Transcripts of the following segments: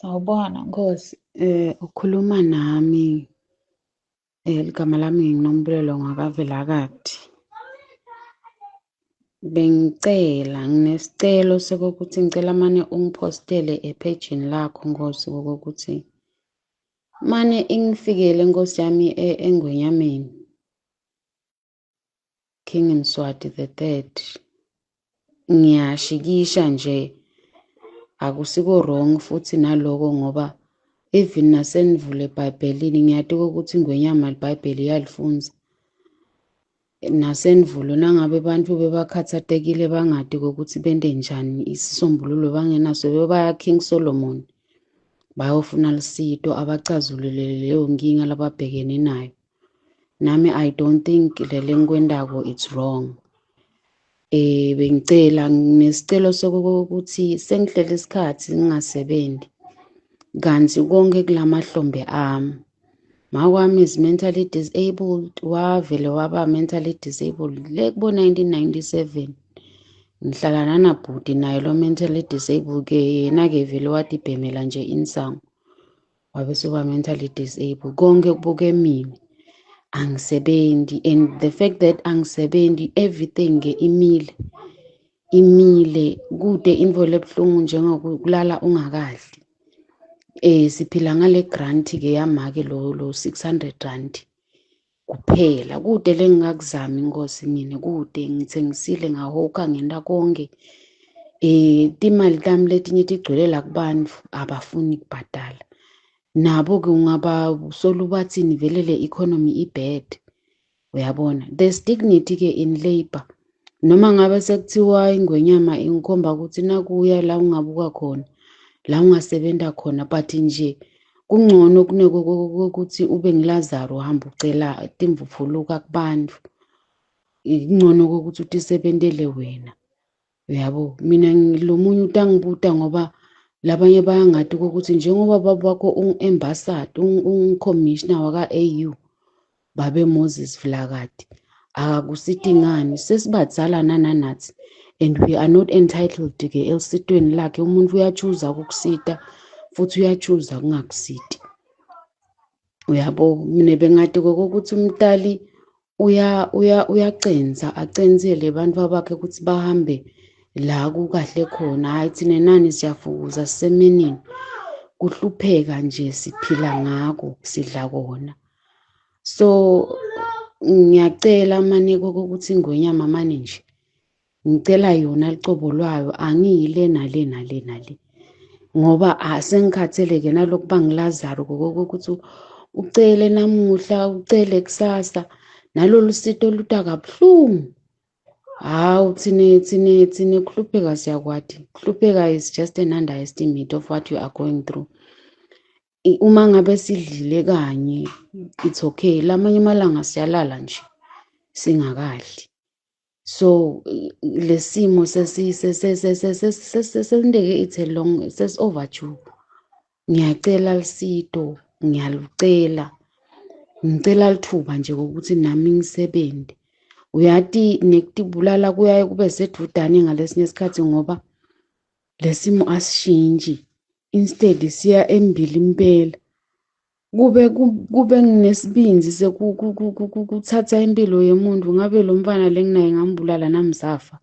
Sawubona Nkosi, ukhuluma nami, igama lami ngiNombulelo Ngakavelakade. Nginesicelo sokokuthi ngicela mane ungiphostele ephejini lakho Nkosi kokuthi mane ingifikele Nkosi yami eNgwenyameni, King Mswati the Third. Ngiyashikisha nje, akusiko wrong futhi naloko ngoba even nasenivule eBhayibhelini ngiyatika ukuthi ingwenyama iBhayibheli iyalifunza. Nasenvulo nangabe abantu bebakhathatekile bangadi kokuthi bende njani isisombululo bangenaso bebaya King Solomon bayofuna lisito abacazulule leyo nkinga lababhekene nayo. Nami I don't think lele ngikwendako it's wrong. Bengicela nginesicelo sokuthi sengihlele isikhathi ngingasebenzi kanti konke kulamahlombe ami. Makwami is mentally disabled, wavele waba mentally disabled kubo 1997. Ngihlala nanabhuti naye lo mentally disabled ke yena-ke vele wadibhemela nje insango wabe soba mentally disabled. Konke kubuke mina angisebenzi, and the fact that angisebenzi everything ke imile kude imvo lebuhlungu njengokulala ungakadli. Siphila ngale grant ke yamake lo 600 rand kuphela. Kude lengingakuzami Nkosi mina, kude ngithengisile ngahoka ngenta konke. Timali tami letinye tigcwele la kubantu abafuni ukubhadala. Nabo ke ungaba usola bathini vele le economy ibad. Uyabona, there's dignity ke in labor. Noma ngabe sekuthiwa ingwenyama ingikhomba ukuthi nakuya la ungabuka khona, la ungasebenta khona, but nje kungcono kunokuthi ube ngilazaro uhamba ucela timvuphuluka kubantu. Kungcono ukuthi utisebentele wena. Uyabo, mina ngilomunye utangibuta ngoba labanye bayangadi ukuthi njengoba babakho ungu-ambassador, ungicommissioner waka-AU babe Moses Vilakazi, akakusiti ngani sesibadzala nanathi and we are not entitled ke elisitweni lakhe. Umuntu uyachuza ukukusita futhi uyachuza ukungakusiti. Uyabo, mina bengade kokuthi umtali uyacenza acenzele abantu bakhe ukuthi bahambe la kukahle khona. Hayi thina nani siyafukuza sisemenini, kuhlupheka nje siphila ngako sidla kona. So ngiyacela mane kokuthi ingwenyama manje nje ngicela yona licobo lwayo, angiyile nale ngoba asengikhatheleke naloku bangilazaro kokuthi ucele namuhla ucele kusasa nalolu sito luta kabuhlungu. Hawu thine kuhlupheka siyakwati. Kuhlupheka is just an underestimate of what you are going through. Uma ngabe sidlile kanye it's okay, lamanye amalanga siyalala nje singakadli. So lesimo sesindeke it's a long overdue. Ngiyacela lisito, ngiyacela lithuba nje ukuthi nami ngisebenze. Uyati nekutibulala kuyaye kube sedudane ngalesinye isikhathi ngoba lesimo asishintshi, instead siya embili impela. Kube nginesibinzi sekuthatha impilo yomuntu. Ngabe lo mfana lenginaye ngambulala namsafa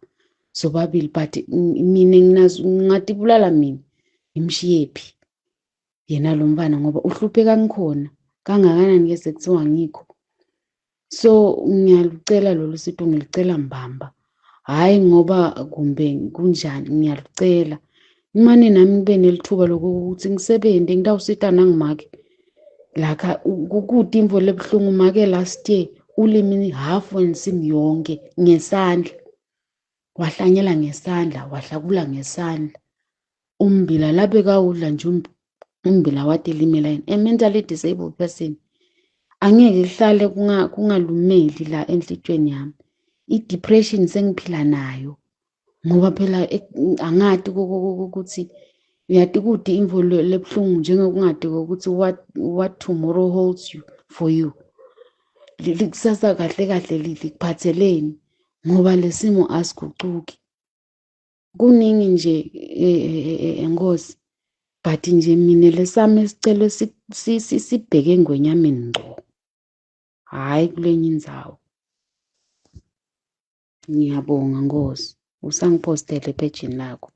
sobabili, but mina ngingatibulala mina ngimshiyephi yena lo mfana ngoba uhlupheka ngikhona kangakanani ke sekuthiwa ngikho. So ngiyalucela lolu sito, ngilicela mbamba, hayi ngoba kumbe kunjani, ngiyalucela imane nami ngibe nelithuba lokuthi ngisebenze ngitawusita nangimake lakha kukude imvo lebuhlungu. Make last year ulimi half wensimu yonke ngesandla, wahlanyela ngesandla, wahlakula ngesandla. Umbila lapho kawudla nje umbila watilimela yena. A mentally disabled person angeke kuhlale kungalumeli la enhlitshweni yami. I-depression sengiphila nayo ngoba phela angadi ukuthi uyati kude imvo lebuhlungu njengokungadi ukuthi what tomorrow holds you for you. Likusasa kahle likuphatheleni ngoba lesimo asigucuki. Kuningi nje Nkosi, but nje mina lesami isicelo sibheke eNgwenyameni ngco, hhayi kulenye indzawo. Ngiyabonga Nkosi, usangiphostele epejini lakho.